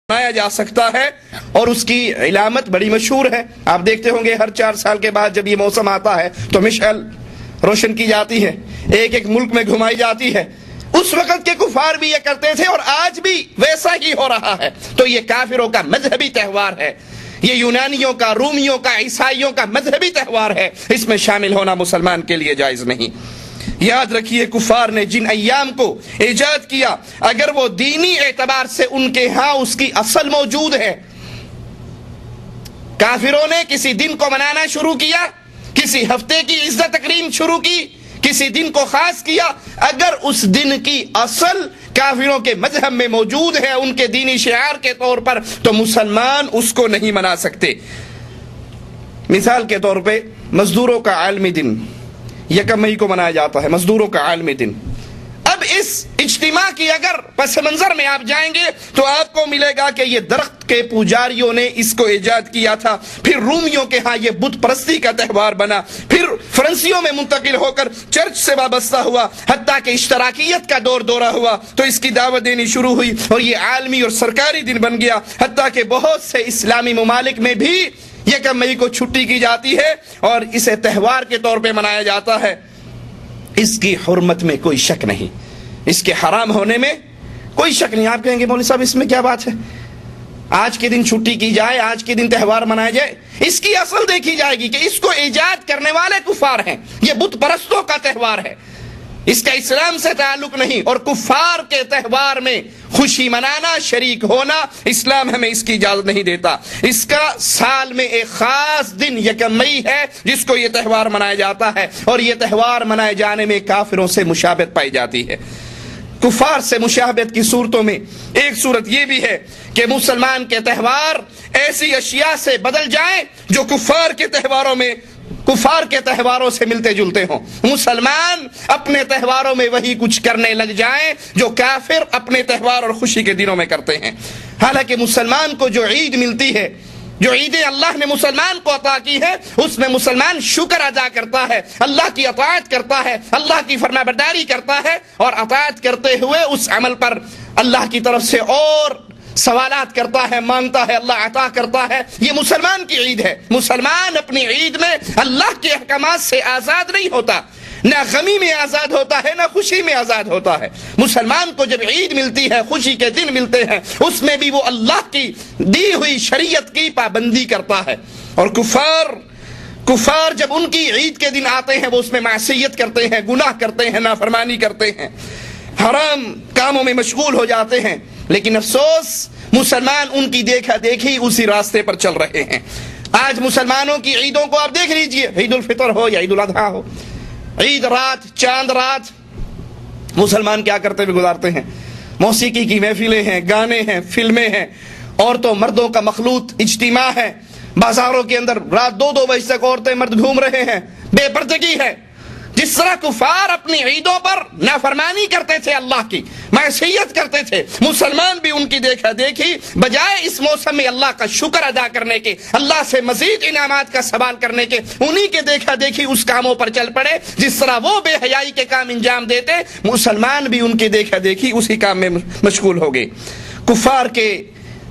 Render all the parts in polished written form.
منایا جا سکتا ہے اور اس کی علامت بڑی مشہور ہے. آپ دیکھتے ہوں گے ہر 4 سال کے بعد جب یہ موسم آتا ہے تو مشعل روشن کی جاتی ہے, ایک ایک ملک میں گھمائی جاتی ہے. اس وقت کے کفار بھی یہ کرتے تھے اور آج بھی ویسا ہی ہو رہا ہے. تو یہ کافروں کا مذہبی تہوار ہے, یہ یونانیوں کا, رومیوں کا, عیسائیوں کا مذہبی تہوار ہے. اس میں شامل ہونا مسلمان کے لیے جائز نہیں. یاد رکھیے کفار نے جن ایام کو ایجاد کیا, اگر وہ دینی اعتبار سے ان کے ہاں اس کی اصل موجود ہے. کافروں نے کسی دن کو منانا شروع کیا, کسی ہفتے کی عزت تکریم شروع کی, کسی دن کو خاص کیا, اگر اس دن کی اصل کافروں کے مذہب میں موجود ہے ان کے دینی شعار کے طور پر, تو مسلمان اس کو نہیں منا سکتے. مثال کے طور پہ مزدوروں کا عالمی دن 1 مئی کو منایا جاتا ہے, مزدوروں کا عالمی دن. اب اس اجتماع کی اگر پس منظر میں آپ جائیں گے تو آپ کو ملے گا کہ یہ درخت کے پجاریوں نے اس کو ایجاد کیا تھا, پھر رومیوں کے ہاں یہ بت پرستی کا تہوار بنا, پھر فرانسیوں میں منتقل ہو کر چرچ سے وابستہ ہوا, حتیٰ کہ اشتراکیت کا دورہ ہوا تو اس کی دعوت دینی شروع ہوئی اور یہ عالمی اور سرکاری دن بن گیا. حتیٰ کہ بہت سے اسلامی ممالک میں بھی 1 مئی کو چھٹی کی جاتی ہے اور اسے تہوار کے طور پہ منایا جاتا ہے. اس کی حرمت میں کوئی شک نہیں, اس کے حرام ہونے میں کوئی شک نہیں. آپ کہیں گے مولوی صاحب اس میں کیا بات ہے, آج کے دن چھٹی کی جائے, آج کے دن تہوار منایا جائے. اس کی اصل دیکھی جائے گی کہ اس کو ایجاد کرنے والے کفار ہیں, یہ بت پرستوں کا تہوار ہے, اس کا اسلام سے تعلق نہیں. اور کفار کے تہوار میں خوشی منانا, شریک ہونا, اسلام ہمیں اس کی اجازت نہیں دیتا. اس کا سال میں ایک خاص دن 1 مئی ہے جس کو یہ تہوار منایا جاتا ہے, اور یہ تہوار منائے جانے میں کافروں سے مشابہت پائی جاتی ہے. کفار سے مشابہت کی صورتوں میں ایک صورت یہ بھی ہے کہ مسلمان کے تہوار ایسی اشیاء سے بدل جائیں جو کفار کے تہواروں سے ملتے جلتے ہوں. مسلمان اپنے تہواروں میں وہی کچھ کرنے لگ جائیں جو کافر اپنے تہوار اور خوشی کے دنوں میں کرتے ہیں. حالانکہ مسلمان کو جو عید ملتی ہے, جو عیدیں اللہ نے مسلمان کو عطا کی ہے, اس میں مسلمان شکر ادا کرتا ہے, اللہ کی اطاعت کرتا ہے, اللہ کی فرمانبرداری کرتا ہے, اور اطاعت کرتے ہوئے اس عمل پر اللہ کی طرف سے اور سوالات کرتا ہے, مانگتا ہے, اللہ عطا کرتا ہے. یہ مسلمان کی عید ہے. مسلمان اپنی عید میں اللہ کے احکامات سے آزاد نہیں ہوتا, نہ غمی میں آزاد ہوتا ہے, نہ خوشی میں آزاد ہوتا ہے. مسلمان کو جب عید ملتی ہے, خوشی کے دن ملتے ہیں, اس میں بھی وہ اللہ کی دی ہوئی شریعت کی پابندی کرتا ہے. اور کفار جب ان کی عید کے دن آتے ہیں وہ اس میں معصیت کرتے ہیں, گناہ کرتے ہیں, نافرمانی کرتے ہیں, حرام کاموں میں مشغول ہو جاتے ہیں. لیکن افسوس مسلمان ان کی دیکھا دیکھی اسی راستے پر چل رہے ہیں. آج مسلمانوں کی عیدوں کو آپ دیکھ لیجئے, عید الفطر ہو یا عید الاضحیٰ ہو, عید رات, چاند رات, مسلمان کیا کرتے ہوئے گزارتے ہیں؟ موسیقی کی محفلیں ہیں, گانے ہیں, فلمیں ہیں, عورتوں مردوں کا مخلوط اجتماع ہے. بازاروں کے اندر رات 2 بجے تک عورتیں مرد گھوم رہے ہیں, بے پردگی ہے. جس طرح کفار اپنی عیدوں پر نافرمانی کرتے تھے, اللہ کی معصیت کرتے تھے, مسلمان بھی ان کی دیکھا دیکھی بجائے اس موسم میں اللہ کا شکر ادا کرنے کے, اللہ سے مزید انعامات کا سوال کرنے کے, انہی کے دیکھا دیکھی اس کاموں پر چل پڑے. جس طرح وہ بے حیائی کے کام انجام دیتے, مسلمان بھی ان کی دیکھا دیکھی اسی کام میں مشغول ہو گئے. کفار کے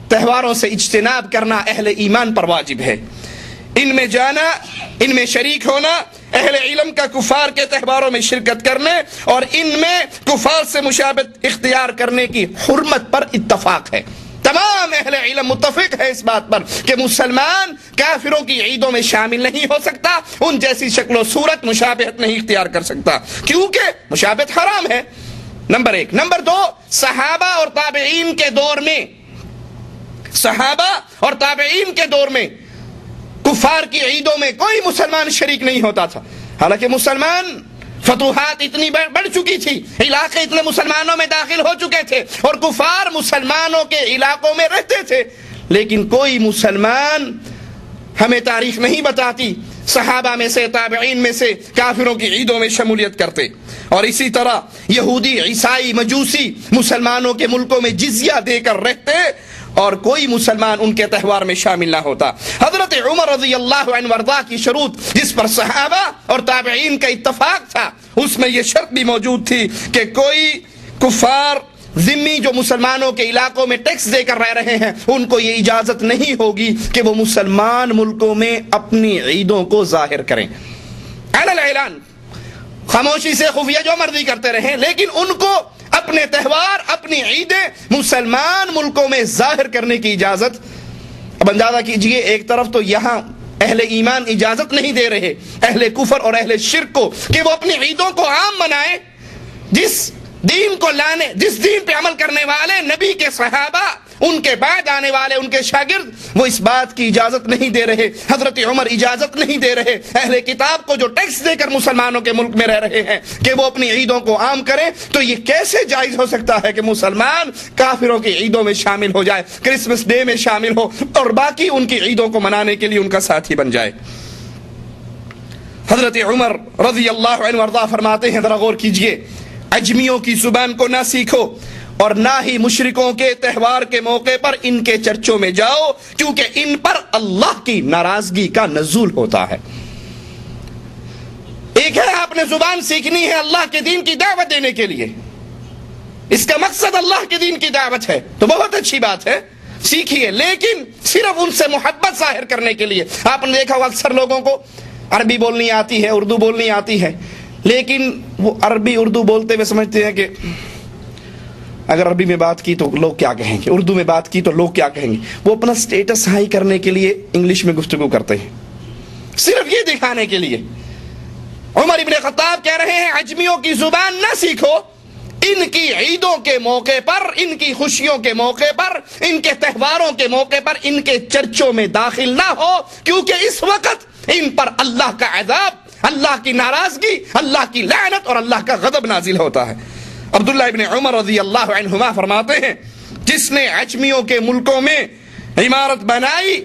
تہواروں سے اجتناب کرنا اہل ایمان پر واجب ہے. ان میں جانا, ان میں شریک ہونا, اہل علم کا کفار کے تہواروں میں شرکت کرنے اور ان میں کفار سے مشابہت اختیار کرنے کی حرمت پر اتفاق ہے. تمام اہل علم متفق ہے اس بات پر کہ مسلمان کافروں کی عیدوں میں شامل نہیں ہو سکتا, ان جیسی شکل و صورت مشابہت نہیں اختیار کر سکتا, کیونکہ مشابہت حرام ہے. نمبر 1. نمبر 2, صحابہ اور تابعین کے دور میں کفار کی عیدوں میں کوئی مسلمان شریک نہیں ہوتا تھا. حالانکہ مسلمان فتوحات اتنی بڑھ چکی تھی, علاقے اتنے مسلمانوں میں داخل ہو چکے تھے, اور کفار مسلمانوں کے علاقوں میں رہتے تھے, لیکن کوئی مسلمان, ہمیں تاریخ نہیں بتاتی, صحابہ میں سے, تابعین میں سے کافروں کی عیدوں میں شمولیت کرتے. اور اسی طرح یہودی, عیسائی, مجوسی مسلمانوں کے ملکوں میں جزیہ دے کر رہتے, اور کوئی مسلمان ان کے تہوار میں شامل نہ ہوتا. حضرت عمر رضی اللہ عنہ وارضاہ کی شروط جس پر صحابہ اور تابعین کا اتفاق تھا, اس میں یہ شرط بھی موجود تھی کہ کوئی کفار ذمی جو مسلمانوں کے علاقوں میں ٹیکس دے کر رہ رہے ہیں ان کو یہ اجازت نہیں ہوگی کہ وہ مسلمان ملکوں میں اپنی عیدوں کو ظاہر کریں. علی الاعلان، خاموشی سے خفیہ جو مرضی کرتے رہیں، لیکن ان کو اپنے تہوار، اپنی عیدیں مسلمان ملکوں میں ظاہر کرنے کی اجازت. اب اندازہ کیجئے، ایک طرف تو یہاں اہل ایمان اجازت نہیں دے رہے اہل کفر اور اہل شرک کو کہ وہ اپنی عیدوں کو عام منائیں. جس دین پہ عمل کرنے والے نبی کے صحابہ، ان کے بعد آنے والے ان کے شاگرد، وہ اس بات کی اجازت نہیں دے رہے. حضرت عمر اجازت نہیں دے رہے اہل کتاب کو جو ٹیکس دے کر مسلمانوں کے ملک میں رہ رہے ہیں کہ وہ اپنی عیدوں کو عام کریں. تو یہ کیسے جائز ہو سکتا ہے کہ مسلمان کافروں کی عیدوں میں شامل ہو جائے، کرسمس ڈے میں شامل ہو اور باقی ان کی عیدوں کو منانے کے لیے ان کا ساتھی بن جائے. حضرت عمر رضی اللہ عنہ وارضاہ فرماتے ہیں، ذرا غور کیجئے، عجمیوں کی زبان کو نہ سیکھو اور نہ ہی مشرکوں کے تہوار کے موقع پر ان کے چرچوں میں جاؤ، کیونکہ ان پر اللہ کی ناراضگی کا نزول ہوتا ہے. ایک ہے آپ نے زبان سیکھنی ہے اللہ کے دین کی دعوت دینے کے لیے، اس کا مقصد اللہ کے دین کی دعوت ہے تو بہت اچھی بات ہے، سیکھیے، لیکن صرف ان سے محبت ظاہر کرنے کے لیے. آپ نے دیکھا اکثر لوگوں کو عربی بولنی آتی ہے، اردو بولنی آتی ہے، لیکن وہ عربی اردو بولتے ہوئے سمجھتے ہیں کہ اگر عربی میں بات کی تو لوگ کیا کہیں گے، اردو میں بات کی تو لوگ کیا کہیں گے. وہ اپنا سٹیٹس ہائی کرنے کے لیے انگلش میں گفتگو کرتے ہیں، صرف یہ دکھانے کے لیے. عمر ابن خطاب کہہ رہے ہیں عجمیوں کی زبان نہ سیکھو، ان کی عیدوں کے موقع پر، ان کی خوشیوں کے موقع پر، ان کے تہواروں کے موقع پر ان کے چرچوں میں داخل نہ ہو، کیونکہ اس وقت ان پر اللہ کا عذاب، اللہ کی ناراضگی، اللہ کی لعنت اور اللہ کا غضب نازل ہوتا ہے. عبداللہ ابن عمر رضی اللہ عنہما فرماتے ہیں، جس نے عجمیوں کے ملکوں میں عمارت بنائی،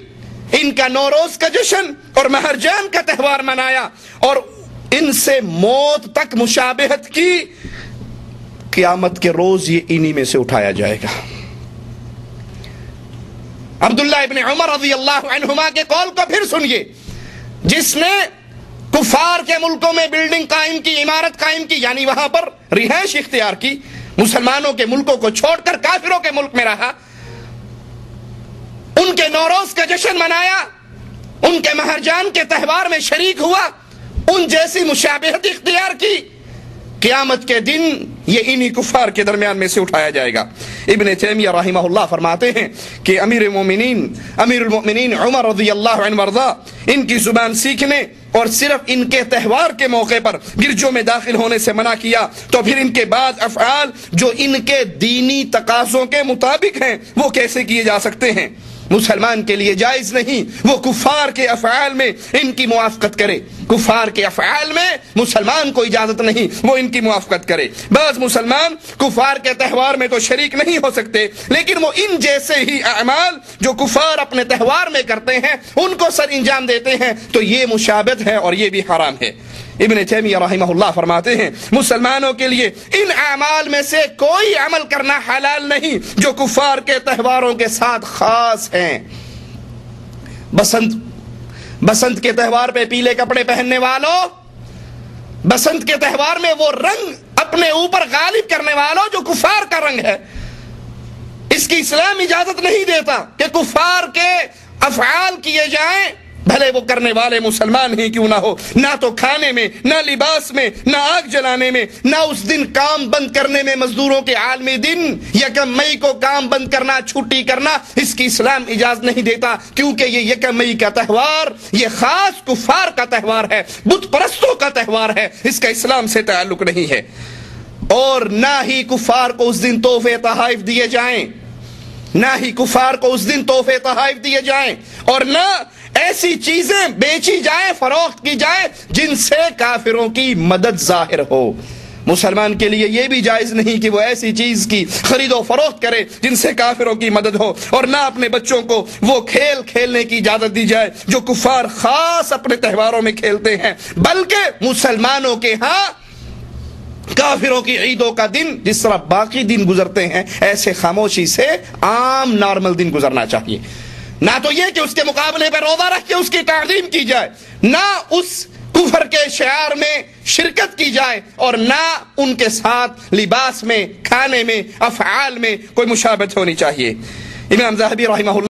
ان کا نوروز کا جشن اور مہرجان کا تہوار منایا اور ان سے موت تک مشابہت کی، قیامت کے روز یہ انہی میں سے اٹھایا جائے گا. عبداللہ ابن عمر رضی اللہ عنہما کے قول کو پھر سنیے، جس نے کفار کے ملکوں میں بلڈنگ قائم کی، عمارت قائم کی، یعنی وہاں پر رہائش اختیار کی، مسلمانوں کے ملکوں کو چھوڑ کر کافروں کے ملک میں رہا، ان کے نوروز کا جشن منایا، ان کے مہرجان کے تہوار میں شریک ہوا، ان جیسی مشابہت اختیار کی، قیامت کے دن یہ انہی کفار کے درمیان میں سے اٹھایا جائے گا. ابن تیمیہ رحمہ اللہ فرماتے ہیں کہ امیر المؤمنین عمر رضی اللہ عنہ وارضا ان کی زبان سیکھنے اور صرف ان کے تہوار کے موقع پر گرجوں میں داخل ہونے سے منع کیا، تو پھر ان کے بعد افعال جو ان کے دینی تقاضوں کے مطابق ہیں وہ کیسے کیے جا سکتے ہیں؟ مسلمان کے لیے جائز نہیں وہ کفار کے افعال میں ان کی موافقت کرے. کفار کے افعال میں مسلمان کو اجازت نہیں وہ ان کی موافقت کرے. بعض مسلمان کفار کے تہوار میں تو شریک نہیں ہو سکتے، لیکن وہ ان جیسے ہی اعمال جو کفار اپنے تہوار میں کرتے ہیں ان کو سر انجام دیتے ہیں، تو یہ مشابہت ہے اور یہ بھی حرام ہے. ابن تیمیہ رحمہ اللہ فرماتے ہیں مسلمانوں کے لیے ان اعمال میں سے کوئی عمل کرنا حلال نہیں جو کفار کے تہواروں کے ساتھ خاص ہیں. بسنت کے تہوار پہ پیلے کپڑے پہننے والوں، بسنت کے تہوار میں وہ رنگ اپنے اوپر غالب کرنے والوں جو کفار کا رنگ ہے، اس کی اسلام اجازت نہیں دیتا کہ کفار کے افعال کیے جائیں، بھلے وہ کرنے والے مسلمان ہی کیوں نہ ہو. نہ تو کھانے میں، نہ لباس میں، نہ آگ جلانے میں، نہ اس دن کام بند کرنے میں. مزدوروں کے عالمی دن یکم مئی کو کام بند کرنا، چھٹی کرنا، اس کی اسلام اجازت نہیں دیتا، کیونکہ یہ یکم مئی کا تہوار یہ خاص کفار کا تہوار ہے، بت پرستوں کا تہوار ہے، اس کا اسلام سے تعلق نہیں ہے. اور نہ ہی کفار کو اس دن تحفے تحائف دیے جائیں، نہ ہی کفار کو اس دن تحفے تحائف دیے جائیں، اور نہ ایسی چیزیں بیچی جائیں، فروخت کی جائیں جن سے کافروں کی مدد ظاہر ہو. مسلمان کے لیے یہ بھی جائز نہیں کہ وہ ایسی چیز کی خرید و فروخت کرے جن سے کافروں کی مدد ہو. اور نہ اپنے بچوں کو وہ کھیل کھیلنے کی اجازت دی جائے جو کفار خاص اپنے تہواروں میں کھیلتے ہیں، بلکہ مسلمانوں کے ہاں کافروں کی عیدوں کا دن جس طرح باقی دن گزرتے ہیں ایسے خاموشی سے عام نارمل دن گزرنا چاہیے. نہ تو یہ کہ اس کے مقابلے پہ روزہ رکھ کے اس کی تعظیم کی جائے، نہ اس کفر کے شعار میں شرکت کی جائے اور نہ ان کے ساتھ لباس میں، کھانے میں، افعال میں کوئی مشابہت ہونی چاہیے۔ امام ذہبی رحمہ اللہ